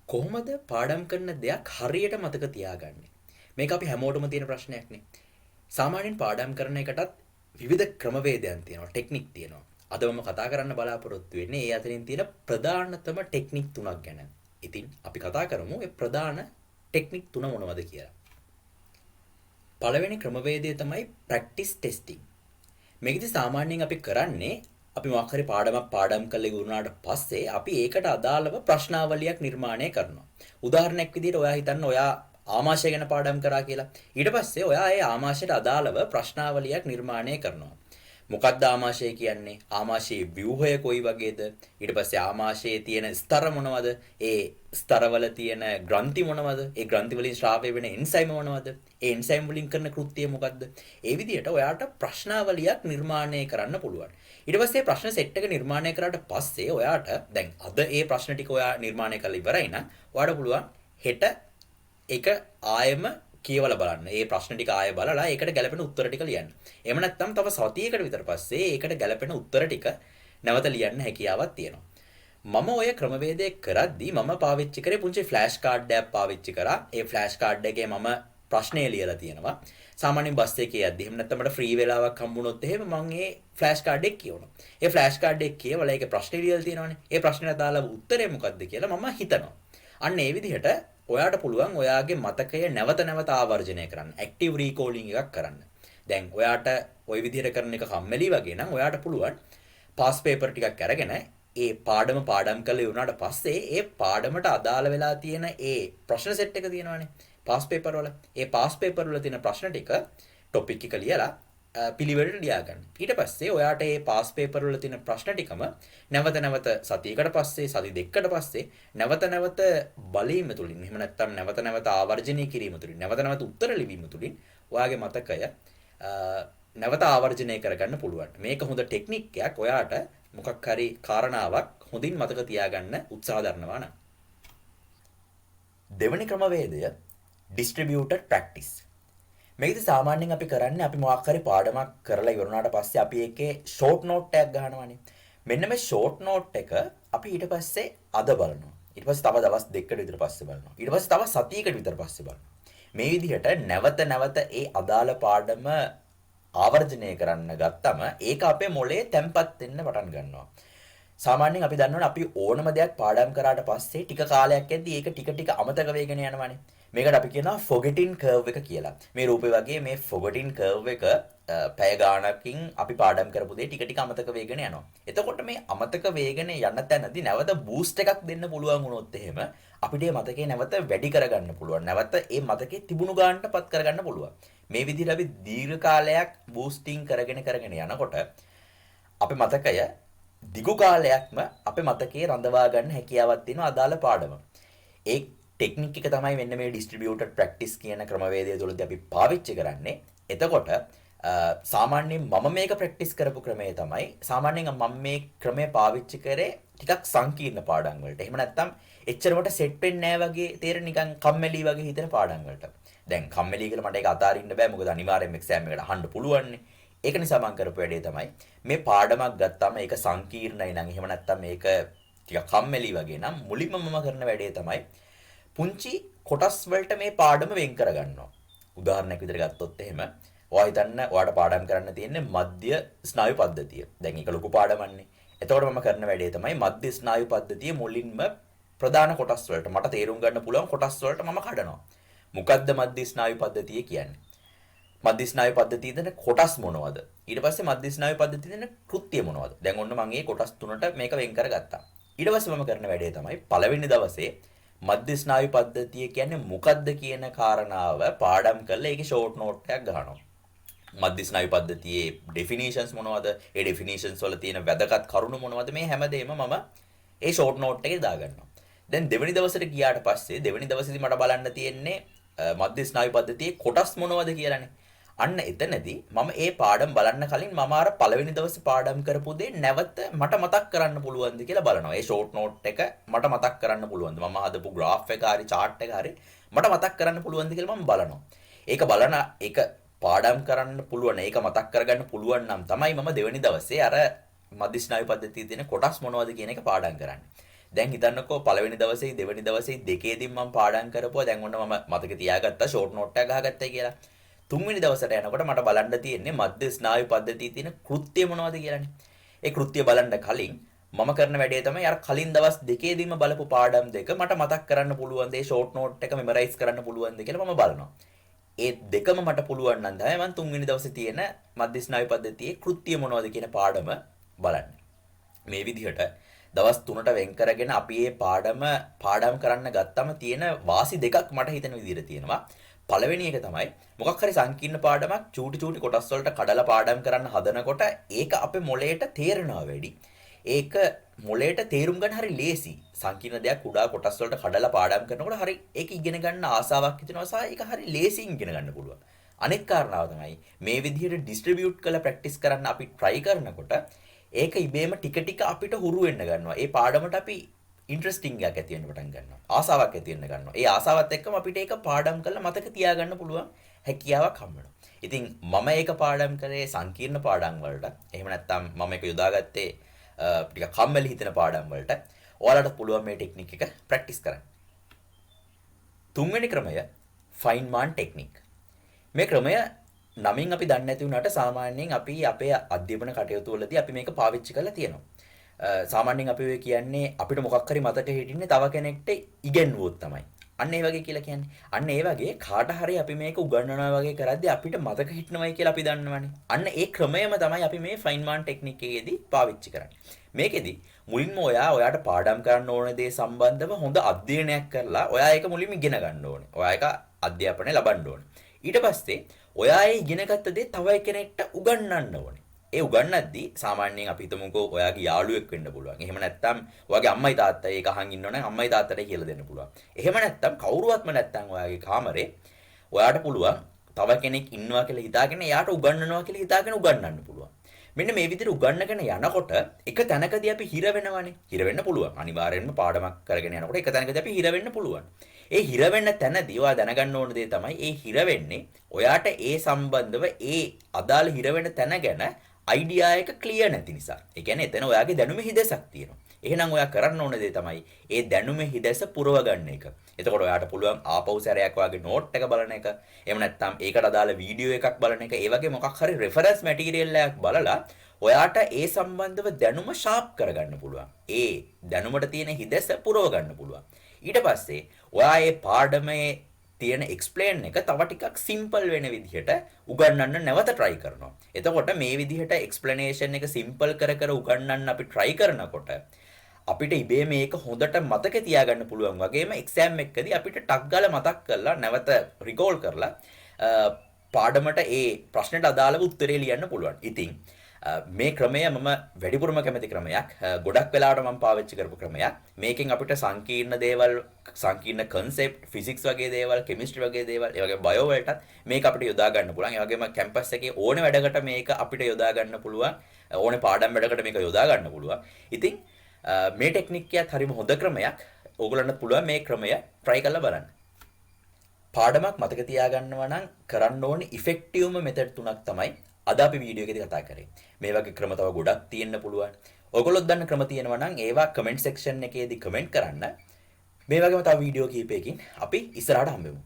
කොහොමද පාඩම් කරන දෙයක් හරියට මතක තියාගන්නේ? මේක අපි හැමෝටම තියෙන ප්‍රශ්නයක් නේ. සාමාන්‍යයෙන් පාඩම් කරන එකටත් විවිධ ක්‍රමවේදයන් තියෙනවා, ටෙක්නික් තියෙනවා. අද මම කතා කරන්න බලාපොරොත්තු වෙන්නේ ඒ අතරින් තියෙන ප්‍රධානතම ටෙක්නික් තුනක් ගැන. ඉතින් අපි කතා කරමු ඒ ප්‍රධාන ටෙක්නික් තුන මොනවද කියලා. පළවෙනි ක්‍රමවේදය තමයි ප්‍රැක්ටිස් ටෙස්ටිං. මේකදී සාමාන්‍යයෙන් අපි කරන්නේ අපි මොකක් හරි පාඩමක් පාඩම් කරලා ඉවරුනාට පස්සේ අපි ඒකට අදාළව ප්‍රශ්නාවලියක් නිර්මාණය කරනවා. උදාහරණයක් විදිහට ඔයා හිතන්න ඔයා ආමාශය ගැන පාඩම් කරා කියලා. ඊට පස්සේ ඔයා ඒ ආමාශයට අදාළව ප්‍රශ්නාවලියක් නිර්මාණය කරනවා. මොකක්ද ආමාශය කියන්නේ? ආමාශයේ ව්‍යුහය කොයි වගේද? ඊට පස්සේ ආමාශයේ තියෙන ස්තර මොනවද? ඒ ස්තරවල තියෙන ග්‍රන්ථි මොනවද? ඒ ග්‍රන්ථි වලින් ශ්‍රාවය වෙන එන්සයිම මොනවද? ඒ එන්සයිම් වලින් කරන කෘත්‍යය මොකක්ද? ඒ විදිහට ඔයාට ප්‍රශ්නාවලියක් නිර්මාණය කරන්න පුළුවන්. ඊට පස්සේ ප්‍රශ්න සෙට් එක නිර්මාණය කරාට පස්සේ ඔයාට දැන් අද ඒ ප්‍රශ්න ටික ඔයා නිර්මාණය කරලා ඉවරයි නම් ඔයාට පුළුවන් හෙට ඒක ආයෙම කියවලා බලන්න. ඒ ප්‍රශ්න ටික ආයෙ බලලා ඒකට ගැලපෙන උත්තර ටික ලියන්න. එහෙම නැත්නම් තව සතියකට විතර පස්සේ ඒකට ගැලපෙන උත්තර ටික නැවත ලියන්න හැකියාවක් තියෙනවා. මම ඔය ක්‍රමවේදය කරද්දී මම පාවිච්චි කරේ පුංචි ෆ්ලෑෂ් කාඩ් එකක් පාවිච්චි කරා. ඒ ෆ්ලෑෂ් කාඩ් එකේ මම ප්‍රශ්නේ ලියලා තියෙනවා. සාමාන්‍යයෙන් බස් එකේ යද්දී එහෙම නැත්නම් මට ෆ්‍රී වෙලාවක් හම්බුනොත් එහෙම මම ඒ ෆ්ලෑෂ් කාඩ් එක කියවනවා. ඒ ෆ්ලෑෂ් කාඩ් එක කියවලා ඒකේ ප්‍රශ්නේ ලියලා තියෙනවානේ. ඒ ප්‍රශ්නෙට දාලා උත්තරේ මොකක්ද කියලා මම හිතනවා. අන්න ඒ විදිහට ඔයාට පුළුවන් ඔයාගේ මතකය නැවත නැවත ආවර්ජනය කරන්න. ඇක්ටිව් රීකෝලින් එකක් කරන්න. දැන් ඔයාට ওই විදිහට කරන එක කම්මැලි වගේ නම් ඔයාට පුළුවන් පාස් පේපර් ටිකක් අරගෙන ඒ පාඩම් කරලා ඉවරනාට පස්සේ ඒ පාඩමට අදාළ වෙලා තියෙන ඒ ප්‍රශ්න සෙට් එක තියෙනවානේ. පාස් පේපර් වල. ඒ පාස් පේපර් වල තියෙන ප්‍රශ්න ටික ටොපික් එක ලියලා පිළිවෙලට ලියා ගන්න. ඊට පස්සේ ඔයාට මේ පාස් පේපර් වල තියෙන ප්‍රශ්න ටිකම නැවත නැවත සතියකට පස්සේ සති දෙකකට පස්සේ නැවත නැවත බලීම තුලින් එහෙම නැත්නම් නැවත නැවත ආවර්ජනය කිරීම තුලින් නැවත නැවත උත්තර ලිවීම තුලින් ඔයාගේ මතකය නැවත ආවර්ජනය කරගන්න පුළුවන්. මේක හොඳ ටෙක්නික් එකක්. ඔයාට මොකක් හරි කාරණාවක් හොඳින් මතක තියාගන්න උත්සාහ දරනවා නම්. දෙවෙනි ක්‍රමවේදය distributed practice. මේකද සාමාන්‍යයෙන් අපි කරන්නේ අපි මොකක් හරි පාඩමක් කරලා ඉවරුනාට පස්සේ අපි ඒකේ ෂෝට් නෝට් එකක් ගන්නවානේ. මෙන්න මේ ෂෝට් නෝට් එක අපි ඊට පස්සේ අද බලනවා. ඊට පස්සේ තව දවස් දෙකකට විතර පස්සේ බලනවා. ඊට පස්සේ තව සතියකට විතර පස්සේ බලනවා. මේ විදිහට නැවත නැවත ඒ අදාළ පාඩම ආවර්ජනය කරන්න ගත්තම ඒක අපේ මොළේ තැම්පත් වෙන්න පටන් ගන්නවා. සාමාන්‍යයෙන් අපි දන්නවනේ අපි ඕනම දෙයක් පාඩම් කරාට පස්සේ ටික කාලයක් යද්දී ඒක ටික ටික අමතක වෙගෙන යනවානේ. මේකට අපි කියනවා forgetting curve එක කියලා. මේ රූපේ වගේ මේ forgetting curve එක පැය ගාණකින් අපි පාඩම් කරපු දේ ටික ටික අමතක වෙගෙන යනවා. එතකොට මේ අමතක වෙගෙන යන තැනදී නැවත බූස්ට් එකක් දෙන්න පුළුවන් වුණොත් එහෙම අපිට මේ මතකේ නැවත වැඩි කරගන්න පුළුවන්. නැවත මේ මතකේ තිබුණු ගාණටපත් කරගන්න පුළුවන්. මේ විදිහට අපි දීර්ඝ කාලයක් බූස්ටිං කරගෙන යනකොට අපේ මතකය දිගු කාලයක්ම අපේ මතකයේ රඳවා ගන්න හැකියාවක් තියෙන අදාළ පාඩම. ඒ ටෙක්නික් එක තමයි මෙන්න මේ distributed practice කියන ක්‍රමවේදය තුළදී අපි පාවිච්චි කරන්නේ. එතකොට සාමාන්‍යයෙන් මම මේක ප්‍රැක්ටිස් කරපු ක්‍රමය තමයි සාමාන්‍යයෙන් මම මේ ක්‍රමය පාවිච්චි කරේ ටිකක් සංකීර්ණ පාඩම් වලට. එහෙම නැත්නම් එච්චරකට සෙට් වෙන්නේ නැහැ වගේ තේරෙන නිකන් කම්මැලි වගේ හිතෙන පාඩම් වලට. දැන් කම්මැලි කියලා මට ඒක අතාරින්න බෑ මොකද අනිවාර්යෙන්ම එක්සෑම් එකට අහන්න පුළුවන්නේ. ඒක නිසා මම කරපු වැඩේ තමයි මේ පාඩමක් ගත්තාම ඒක සංකීර්ණයි නම් එහෙම නැත්නම් මේක ටිකක් කම්මැලි වගේ නම් මුලින්ම මම කරන වැඩේ තමයි පුංචි කොටස් වලට මේ පාඩම වෙන් කරගන්නවා. උදාහරණයක් විදිහට ගත්තොත් එහෙම ඔයා හිතන්න ඔයාට පාඩම් කරන්න තියෙන්නේ මධ්‍ය ස්නායු පද්ධතිය. දැන් ඒක ලොකු පාඩමන්නේ. එතකොට මම කරන වැඩේ තමයි මධ්‍ය ස්නායු පද්ධතිය මුලින්ම ප්‍රධාන කොටස් වලට මට තේරුම් ගන්න පුළුවන් කොටස් වලට මම කඩනවා. මොකද්ද මධ්‍ය ස්නායු පද්ධතිය කියන්නේ? මධ්‍ය ස්නායු පද්ධතියේ දෙන කොටස් මොනවද? ඊට පස්සේ මධ්‍ය ස්නායු පද්ධතියේ දෙන කෘත්‍ය මොනවද? දැන් ඔන්න මම මේ කොටස් තුනට මේක වෙන් කරගත්තා. ඊට පස්සේ මම කරන වැඩේ තමයි පළවෙනි දවසේ මධ්‍ය ස්නායු පද්ධතිය කියන්නේ මොකක්ද කියන කාරණාව පාඩම් කරලා ඒකේ ෂෝට් නෝට් එකක් ගන්නවා. මධ්‍ය ස්නායු පද්ධතියේ ඩෙෆිනිෂන්ස් මොනවද? ඒ ඩෙෆිනිෂන්ස් වල තියෙන වැදගත් කරුණු මොනවද? මේ හැමදේම මම ඒ ෂෝට් නෝට් එකේ දාගන්නවා. දැන් දෙවෙනි දවසට ගියාට පස්සේ දෙවෙනි දවසේදී මට බලන්න තියෙන්නේ මධ්‍ය ස්නායු පද්ධතියේ කොටස් මොනවද කියලානේ. අන්න එතනදී මම ඒ පාඩම් බලන්න කලින් මම අර පළවෙනි දවසේ පාඩම් කරපු දේ නැවත මට මතක් කරන්න පුළුවන්ද කියලා බලනවා. ඒ ෂෝට් නෝට් එක මට මතක් කරන්න පුළුවන්ද? මම හදපු graph එක හරි chart එක හරි මට මතක් කරන්න පුළුවන්ද කියලා මම බලනවා. ඒක පාඩම් කරන්න පුළුවන්, ඒක මතක් කරගන්න පුළුවන් නම් තමයි මම දෙවෙනි දවසේ අර මධ්‍ය ස්නායු පද්ධතියේ තියෙන කොටස් මොනවද කියන එක පාඩම් කරන්නේ. දැන් හිතන්නකෝ පළවෙනි දවසේ දෙවෙනි දවසේ දෙකේදී මම පාඩම් කරපුවා දැන් ඔන්න මම මතක තියාගත්තා ෂෝට් නෝට් එකක් ගහගත්තයි කියලා. තුන්වෙනි දවසට යනකොට මට බලන්න තියෙන්නේ මධ්‍ය ස්නායු පද්ධතියේ තියෙන කෘත්‍ය මොනවද කියලානේ. ඒ කෘත්‍ය බලන්න කලින් මම කරන වැඩේ තමයි අර කලින් දවස් දෙකේදීම බලපු පාඩම් දෙක මට මතක් කරන්න පුළුවන්ද ඒ ෂෝට් නෝට් එක මෙමරයිස් කරන්න පුළුවන්ද කියලා මම බලනවා. ඒ දෙකම මට පුළුවන් නම් තමයි මම තුන්වෙනි දවසේ තියෙන මධ්‍ය ස්නායු පද්ධතියේ කෘත්‍ය මොනවද කියන පාඩම බලන්නේ. මේ විදිහට දවස් 3ට වෙන් කරගෙන අපි මේ පාඩම් කරන්න ගත්තම තියෙන වාසි දෙකක් මට හිතෙන විදිහට තියෙනවා. පළවෙනි එක තමයි මොකක් හරි සංකීර්ණ පාඩමක් චූටි චූටි කොටස් වලට කඩලා පාඩම් කරන්න හදනකොට ඒක අපේ මොළයට තේරෙනවා වැඩි. ඒක මොළයට තේරුම් ගන්න හරි ලේසි. සංකීර්ණ දෙයක් කුඩා කොටස් වලට කඩලා පාඩම් කරනකොට හරි ඒක ඉගෙන ගන්න ආසාවක් හිතෙනවා සහ ඒක හරි ලේසියෙන් ඉගෙන ගන්න පුළුවන්. අනෙක් කාරණාව තමයි මේ විදිහට ඩිස්ට්‍රිබියුට් කරලා ප්‍රැක්ටිස් කරන්න අපි try කරනකොට ඒක ඉබේම ටික ටික අපිට හුරු වෙන්න ගන්නවා. ඒ පාඩමට අපි ඉන්ට්‍රස්ටිං එකක් ඇති වෙන්න පටන් ගන්නවා. ආසාවක් ඇති වෙන්න ගන්නවා. ඒ ආසාවත් එක්කම අපිට ඒක පාඩම් කරලා මතක තියාගන්න පුළුවන් හැකියාවක් හම්බ වෙනවා. ඉතින් මම ඒක පාඩම් කරේ සංකීර්ණ පාඩම් වලට. එහෙම නැත්නම් මම ඒක යොදාගත්තේ ටික කම්මැලි හිතෙන පාඩම් වලට. ඔයාලට පුළුවන් මේ ටෙක්නික් එක ප්‍රැක්ටිස් කරන්න. තුන්වෙනි ක්‍රමය ෆයින්මාන් ටෙක්නික්. මේ ක්‍රමය නමින් අපි දන්නේ නැති වුණාට සාමාන්‍යයෙන් අපි අපේ අධ්‍යයන කටයුතු වලදී අපි මේක පාවිච්චි කරලා තියෙනවා. සාමාන්‍යයෙන් අපි ඔය කියන්නේ අපිට මොකක් හරි මතක හිටින්නේ තව කෙනෙක්ට ඉගෙනුවොත් තමයි. අන්න ඒ වගේ කියලා කියන්නේ. අන්න ඒ වගේ කාට හරි අපි මේක උගන්වනවා වගේ කරද්දී අපිට මතක හිටිනවයි කියලා අපි දන්නවනේ. අන්න ඒ ක්‍රමයම තමයි අපි මේ ෆයින්මාන් ටෙක්නික් එකේදී පාවිච්චි කරන්නේ. මේකෙදි මුලින්ම ඔයාට පාඩම් කරන්න ඕන දේ සම්බන්ධව හොඳ අධ්‍යයනයක් කරලා ඔයා ඒක මුලින්ම ඉගෙන ගන්න ඕනේ. ඔයා ඒක අධ්‍යාපනය ලබන්න ඕනේ. ඊට පස්සේ ඔයා ඒ ඉගෙනගත්ත දේ තව කෙනෙක්ට උගන්වන්න ඕනේ. ඒ උගන්වද්දී සාමාන්‍යයෙන් අපි හිතමුකෝ ඔයාගේ යාළුවෙක් වෙන්න පුළුවන්. එහෙම නැත්නම් ඔයාගේ අම්මයි තාත්තයි ඒක අහන් ඉන්නවනම් අම්මයි තාත්තට කියලා දෙන්න පුළුවන්. එහෙම නැත්නම් කවුරුවත්ම නැත්නම් ඔයාගේ කාමරේ ඔයාට පුළුවන් තව කෙනෙක් ඉන්නවා කියලා හිතාගෙන එයාට උගන්වනවා කියලා හිතාගෙන උගන්වන්න පුළුවන්. මෙන්න මේ විදිහට උගන්වගෙන යනකොට එක තැනකදී අපි හිර වෙනවනේ. හිර වෙන්න පුළුවන්. අනිවාර්යෙන්ම පාඩමක් කරගෙන යනකොට එක තැනකදී අපි හිර වෙන්න පුළුවන්. ඒ හිර වෙන්න තැනදී ඔයා දැනගන්න ඕන දේ තමයි ඒ හිර වෙන්නේ ඔයාට ඒ සම්බන්ධව ඒ අදාළ හිර වෙන තැන ගැන අයිඩියා එක ක්ලියර් නැති නිසා. ඒ කියන්නේ එතන ඔයාගේ දැනුමේ හිදසක් තියෙනවා. එහෙනම් ඔයා කරන්න ඕන දේ තමයි ඒ දැනුමේ හිදස පුරව ගන්න එක. එතකොට ඔයාට පුළුවන් ආපහු සැරයක් ඔයාගේ නෝට් එක බලන එක. එහෙම නැත්නම් ඒකට අදාළ වීඩියෝ එකක් බලන එක. ඒ වගේ මොකක් හරි රෙෆරන්ස් මැටීරියල් එකක් බලලා ඔයාට ඒ සම්බන්ධව දැනුම ෂාප් කරගන්න පුළුවන්. ඒ දැනුමට තියෙන හිදස පුරව ගන්න පුළුවන්. ඊට පස්සේ ඔයා මේ පාඩමේ තියෙන එක්ස්ප්ලේන් එක තව ටිකක් සිම්පල් වෙන විදිහට උගන්වන්න නැවත try කරනවා. එතකොට මේ විදිහට එක්ස්ප්ලනේෂන් එක සිම්පල් කර කර උගන්වන්න අපි try කරනකොට අපිට ඉබේ මේක හොඳට මතක තියාගන්න පුළුවන් වගේම එක්සෑම් එකකදී අපිට ටක් ගාලා මතක් කරලා නැවත රිකෝල් කරලා පාඩමට ඒ ප්‍රශ්නෙට අදාළව උත්තරේ ලියන්න පුළුවන්. ඉතින් මේ ක්‍රමය මම වැඩිපුරම කැමති ක්‍රමයක්. ගොඩක් වෙලාවට මම පාවිච්චි කරපු ක්‍රමයක්. මේකෙන් අපිට සංකීර්ණ දේවල්, සංකීර්ණ concept, physics වගේ දේවල්, chemistry වගේ දේවල්, ඒ වගේ bio වලටත් මේක අපිට යොදා ගන්න පුළුවන්. ඒ වගේම කැම්පස් එකේ ඕනේ වැඩකට මේක අපිට යොදා ගන්න පුළුවන්. ඕනේ පාඩම් වැඩකට මේක යොදා ගන්න පුළුවන්. ඉතින් මේ ටෙක්නික් එකත් හරිම හොඳ ක්‍රමයක්. ඕගොල්ලන්ට පුළුවන් මේ ක්‍රමය try කරලා බලන්න. පාඩමක් මතක තියාගන්නවා නම් කරන්න ඕනේ ඉෆෙක්ටිව්ම මෙතඩ් තුනක් තමයි අද අපි වීඩියෝ එකේදී කතා කරේ. මේ වගේ ක්‍රම තව ගොඩක් තියෙන්න පුළුවන්. ඔයගොල්ලොත් දන්න ක්‍රම තියෙනවා නම් ඒවා කමෙන්ට් සෙක්ෂන් එකේදී කමෙන්ට් කරන්න. මේ වගේම තව වීඩියෝ කීපයකින් අපි ඉස්සරහට හම්බෙමු.